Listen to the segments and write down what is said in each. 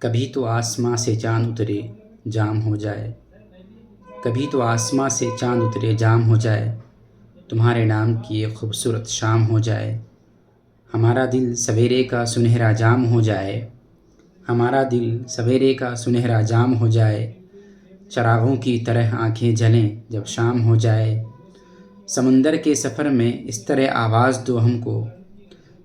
کبھی تو آسماں سے چاند اترے جام ہو جائے، کبھی تو آسماں سے چاند اترے جام ہو جائے، تمہارے نام کی ایک خوبصورت شام ہو جائے، ہمارا دل سویرے کا سنہرا جام ہو جائے، ہمارا دل سویرے کا سنہرا جام ہو جائے، چراغوں کی طرح آنکھیں جلیں جب شام ہو جائے، سمندر کے سفر میں اس طرح آواز دو ہم کو،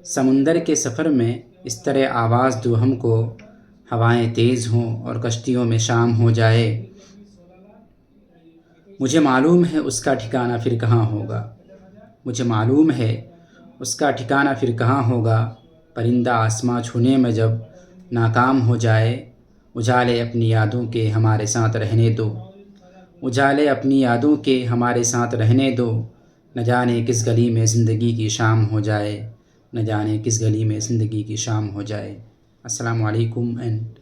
سمندر کے سفر میں اس طرح آواز دو ہم کو، ہوائیں تیز ہوں اور کشتیوں میں شام ہو جائے، مجھے معلوم ہے اس کا ٹھکانہ پھر کہاں ہوگا، مجھے معلوم ہے اس کا ٹھکانہ پھر کہاں ہوگا، پرندہ آسماں چھونے میں جب ناکام ہو جائے، اجالے اپنی یادوں کے ہمارے ساتھ رہنے دو، اجالے اپنی یادوں کے ہمارے ساتھ رہنے دو، نہ جانے کس گلی میں زندگی کی شام ہو جائے، نہ جانے کس گلی میں زندگی کی شام ہو جائے۔ السلام علیکم اینڈ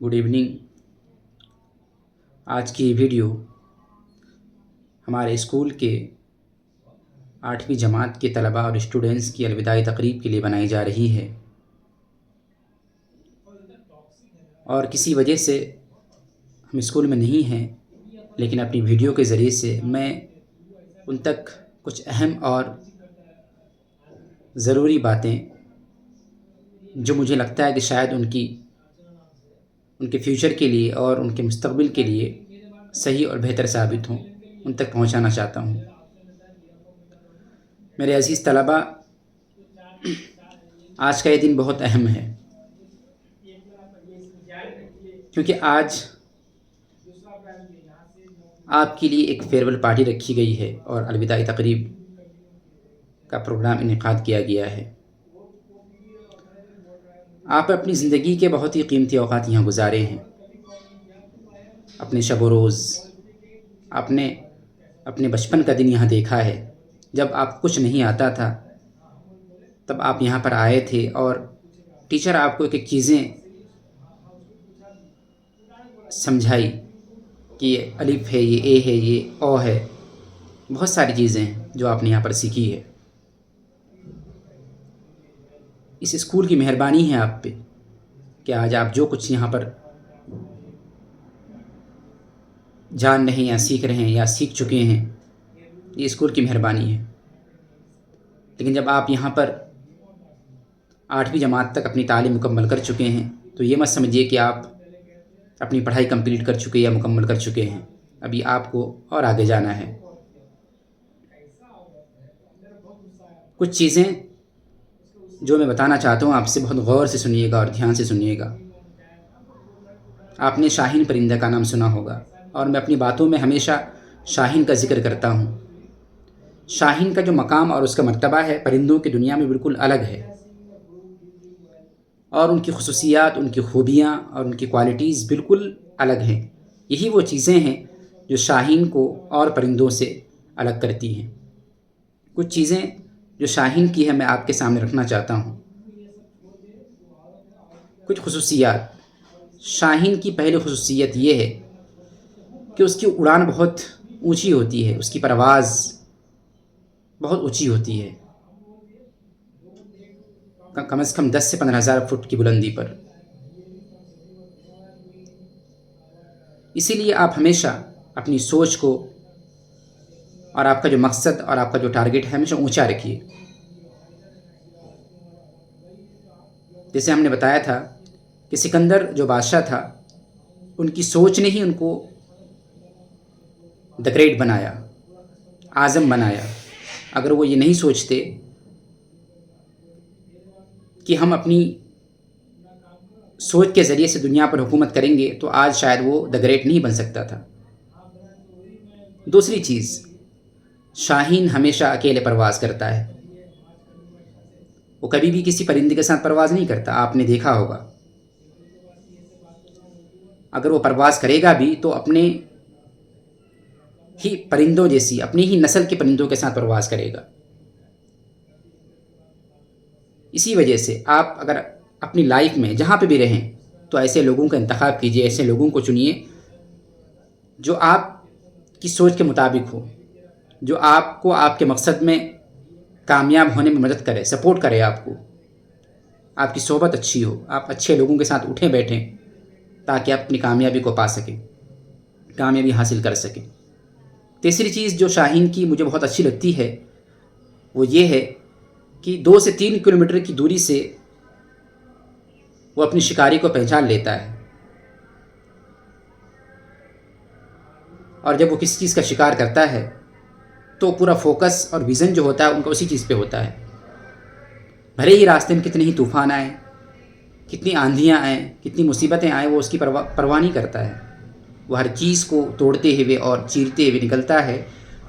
گڈ ایوننگ۔ آج کی ویڈیو ہمارے اسکول کے 8ویں جماعت کے طلباء اور اسٹوڈنٹس کی الوداعی تقریب کے لیے بنائی جا رہی ہے، اور کسی وجہ سے ہم اسکول میں نہیں ہیں، لیکن اپنی ویڈیو کے ذریعے سے میں ان تک کچھ اہم اور ضروری باتیں جو مجھے لگتا ہے کہ شاید ان کے فیوچر کے لیے اور ان کے مستقبل کے لیے صحیح اور بہتر ثابت ہوں، ان تک پہنچانا چاہتا ہوں۔ میرے عزیز طلباء، آج کا یہ دن بہت اہم ہے، کیونکہ آج آپ کے لیے ایک فیئرویل پارٹی رکھی گئی ہے اور الوداعی تقریب کا پروگرام انعقاد کیا گیا ہے۔ آپ اپنی زندگی کے بہت ہی قیمتی اوقات یہاں گزارے ہیں، اپنے شب و روز، آپ نے اپنے بچپن کا دن یہاں دیکھا ہے، جب آپ کچھ نہیں آتا تھا تب آپ یہاں پر آئے تھے اور ٹیچر آپ کو ایک ایک چیزیں سمجھائی کہ یہ الف ہے، یہ اے ہے، یہ او ہے، بہت ساری چیزیں ہیں جو آپ نے یہاں پر سیکھی ہے۔ اس اسکول کی مہربانی ہے آپ پہ کہ آج آپ جو کچھ یہاں پر جان رہے ہیں یا سیکھ رہے ہیں یا سیکھ چکے ہیں، یہ اسکول کی مہربانی ہے۔ لیکن جب آپ یہاں پر 8ویں جماعت تک اپنی تعلیم مکمل کر چکے ہیں تو یہ مت سمجھیے کہ آپ اپنی پڑھائی کمپلیٹ کر چکے یا مکمل کر چکے ہیں، ابھی آپ کو اور آگے جانا ہے۔ کچھ چیزیں جو میں بتانا چاہتا ہوں آپ سے، بہت غور سے سنیے گا اور دھیان سے سنیے گا۔ آپ نے شاہین پرندہ کا نام سنا ہوگا، اور میں اپنی باتوں میں ہمیشہ شاہین کا ذکر کرتا ہوں۔ شاہین کا جو مقام اور اس کا مرتبہ ہے پرندوں کی دنیا میں بالکل الگ ہے، اور ان کی خصوصیات، ان کی خوبیاں اور ان کی کوالٹیز بالکل الگ ہیں۔ یہی وہ چیزیں ہیں جو شاہین کو اور پرندوں سے الگ کرتی ہیں۔ کچھ چیزیں جو شاہین کی ہے میں آپ کے سامنے رکھنا چاہتا ہوں۔ کچھ خصوصیات۔ شاہین کی پہلی خصوصیت یہ ہے کہ اس کی اڑان بہت اونچی ہوتی ہے، اس کی پرواز بہت اونچی ہوتی ہے، کم از کم 10 سے 15,000 فٹ کی بلندی پر۔ اسی لیے آپ ہمیشہ اپنی سوچ کو اور آپ کا جو مقصد اور آپ کا جو ٹارگٹ ہے ہمیشہ اونچا رکھیے۔ جیسے ہم نے بتایا تھا کہ سکندر جو بادشاہ تھا، ان کی سوچ نے ہی ان کو دی گریٹ بنایا، اعظم بنایا۔ اگر وہ یہ نہیں سوچتے کہ ہم اپنی سوچ کے ذریعے سے دنیا پر حکومت کریں گے تو آج شاید وہ دی گریٹ نہیں بن سکتا تھا۔ دوسری چیز، شاہین ہمیشہ اکیلے پرواز کرتا ہے، وہ کبھی بھی کسی پرندے کے ساتھ پرواز نہیں کرتا، آپ نے دیکھا ہوگا۔ اگر وہ پرواز کرے گا بھی تو اپنے ہی پرندوں جیسی، اپنی ہی نسل کے پرندوں کے ساتھ پرواز کرے گا۔ اسی وجہ سے آپ اگر اپنی لائف میں جہاں پہ بھی رہیں تو ایسے لوگوں کا انتخاب کیجیے، ایسے لوگوں کو چنیے جو آپ کی سوچ کے مطابق ہو، جو آپ کو آپ کے مقصد میں کامیاب ہونے میں مدد کرے، سپورٹ کرے آپ کو۔ آپ کی صحبت اچھی ہو، آپ اچھے لوگوں کے ساتھ اٹھیں بیٹھیں تاکہ آپ اپنی کامیابی کو پا سکیں، کامیابی حاصل کر سکیں۔ تیسری چیز جو شاہین کی مجھے بہت اچھی لگتی ہے وہ یہ ہے کہ 2 سے 3 کلومیٹر کی دوری سے وہ اپنی شکاری کو پہچان لیتا ہے، اور جب وہ کسی چیز کا شکار کرتا ہے تو پورا فوکس اور ویژن جو ہوتا ہے ان کا اسی چیز پہ ہوتا ہے۔ بھلے ہی راستے میں کتنے ہی طوفان آئیں، کتنی آندھیاں آئیں، کتنی مصیبتیں آئیں، وہ اس کی پرواہ نہیں کرتا ہے۔ وہ ہر چیز کو توڑتے ہوئے اور چیرتے ہوئے نکلتا ہے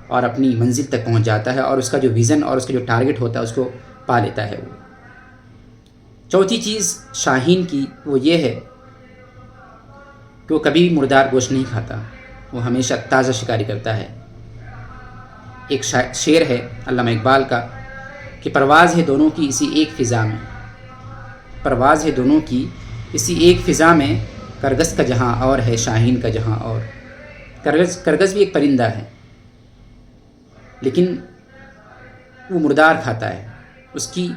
اور اپنی منزل تک پہنچ جاتا ہے، اور اس کا جو ویژن اور اس کا جو ٹارگٹ ہوتا ہے اس کو پا لیتا ہے وہ۔ چوتھی چیز شاہین کی وہ یہ ہے کہ وہ کبھی مردار گوشت نہیں کھاتا، وہ ہمیشہ تازہ شکاری کرتا ہے۔ ایک شعر ہے علامہ اقبال کا کہ پرواز ہے دونوں کی اسی ایک فضا میں، پرواز ہے دونوں کی اسی ایک فضا میں، کرگس کا جہاں اور ہے شاہین کا جہاں اور۔ کرگس بھی ایک پرندہ ہے لیکن وہ مردار کھاتا ہے، اس کی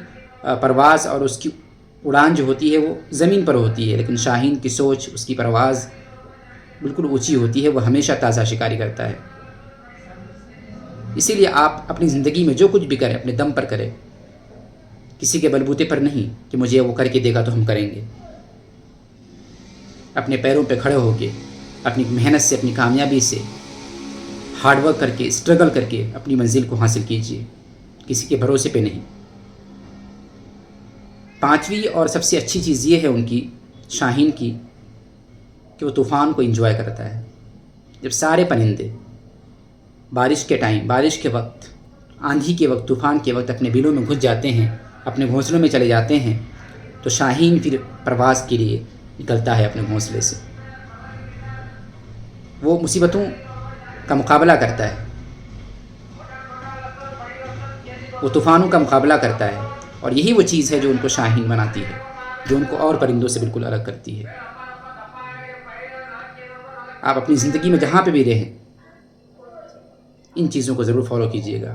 پرواز اور اس کی اڑان جو ہوتی ہے وہ زمین پر ہوتی ہے، لیکن شاہین کی سوچ، اس کی پرواز بالکل اونچی ہوتی ہے، وہ ہمیشہ تازہ شکاری کرتا ہے۔ اسی لیے آپ اپنی زندگی میں جو کچھ بھی کریں اپنے دم پر کریں، کسی کے بلبوتے پر نہیں کہ مجھے وہ کر کے دے گا تو ہم کریں گے۔ اپنے پیروں پہ کھڑے ہو کے، اپنی محنت سے، اپنی کامیابی سے، ہارڈ ورک کر کے، اسٹرگل کر کے اپنی منزل کو حاصل کیجیے، کسی کے بھروسے پہ نہیں۔ پانچویں اور سب سے اچھی چیز یہ ہے ان کی، شاہین کی، کہ وہ طوفان کو انجوائے کرتا ہے۔ جب سارے پرندے بارش کے ٹائم، بارش کے وقت، آندھی کے وقت، طوفان کے وقت اپنے بلوں میں گھس جاتے ہیں، اپنے گھونسلوں میں چلے جاتے ہیں، تو شاہین پھر پرواز کے لیے نکلتا ہے اپنے گھونسلے سے۔ وہ مصیبتوں کا مقابلہ کرتا ہے، وہ طوفانوں کا مقابلہ کرتا ہے، اور یہی وہ چیز ہے جو ان کو شاہین بناتی ہے، جو ان کو اور پرندوں سے بالکل الگ کرتی ہے۔ آپ اپنی زندگی میں جہاں پہ بھی رہیں ان چیزوں کو ضرور فالو کیجیے گا۔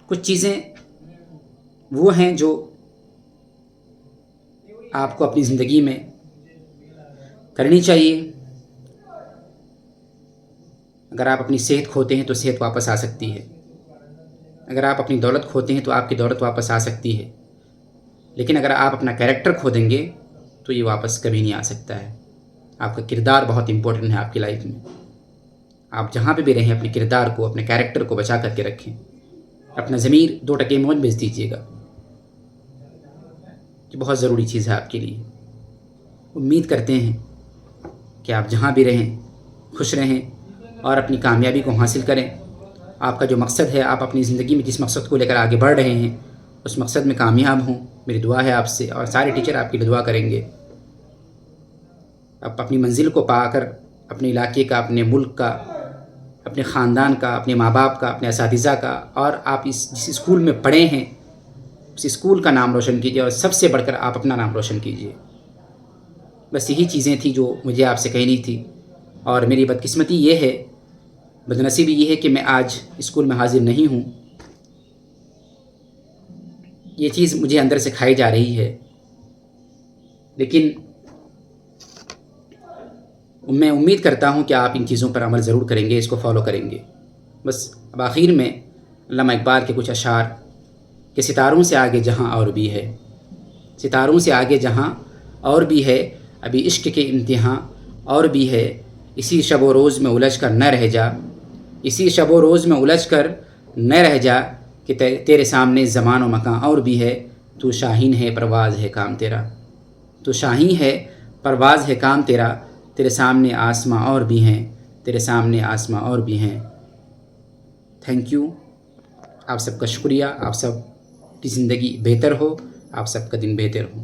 کچھ چیزیں وہ ہیں جو آپ کو اپنی زندگی میں کرنی چاہیے۔ اگر آپ اپنی صحت کھوتے ہیں تو صحت واپس آ سکتی ہے، اگر آپ اپنی دولت کھوتے ہیں تو آپ کی دولت واپس آ سکتی ہے، لیکن اگر آپ اپنا کیریکٹر کھو دیں گے تو یہ واپس کبھی نہیں آ سکتا ہے۔ آپ کا کردار بہت امپورٹنٹ ہے آپ کی لائف میں۔ آپ جہاں پہ بھی رہیں اپنے کردار کو، اپنے کیریکٹر کو بچا کر کے رکھیں۔ اپنا ضمیر 2 ٹکے موج بیچ دیجیے گا، یہ بہت ضروری چیز ہے آپ کے لیے۔ امید کرتے ہیں کہ آپ جہاں بھی رہیں خوش رہیں اور اپنی کامیابی کو حاصل کریں۔ آپ کا جو مقصد ہے، آپ اپنی زندگی میں جس مقصد کو لے کر آگے بڑھ رہے ہیں اس مقصد میں کامیاب ہوں، میری دعا ہے آپ سے، اور سارے ٹیچر آپ کے لیے دعا کریں گے۔ آپ اپنی منزل کو پا کر اپنے علاقے کا، اپنے ملک کا، اپنے خاندان کا، اپنے ماں باپ کا، اپنے اساتذہ کا، اور آپ جس اسکول میں پڑھے ہیں اس اسکول کا نام روشن کیجیے، اور سب سے بڑھ کر آپ اپنا نام روشن کیجیے۔ بس یہی چیزیں تھیں جو مجھے آپ سے کہنی تھی، اور میری بدقسمتی یہ ہے، بدنصیبی یہ ہے کہ میں آج اسکول میں حاضر نہیں ہوں۔ یہ چیز مجھے اندر سے کھائی جا رہی ہے، لیکن میں امید کرتا ہوں کہ آپ ان چیزوں پر عمل ضرور کریں گے، اس کو فالو کریں گے۔ بس اب آخر میں علامہ اقبال کے کچھ اشعار کہ ستاروں سے آگے جہاں اور بھی ہے، ستاروں سے آگے جہاں اور بھی ہے، ابھی عشق کے امتحاں اور بھی ہے، اسی شب و روز میں الجھ کر نہ رہ جا، اسی شب و روز میں الجھ کر نہ رہ جا، کہ تیرے سامنے زمان و مکان اور بھی ہے، تو شاہین ہے پرواز ہے کام تیرا، تو شاہین ہے پرواز ہے کام تیرا، تیرے سامنے آسماں اور بھی ہیں، تیرے سامنے آسماں اور بھی ہیں۔ تھینک یو، آپ سب کا شکریہ، آپ سب کی زندگی بہتر ہو، آپ سب کا دن بہتر ہو۔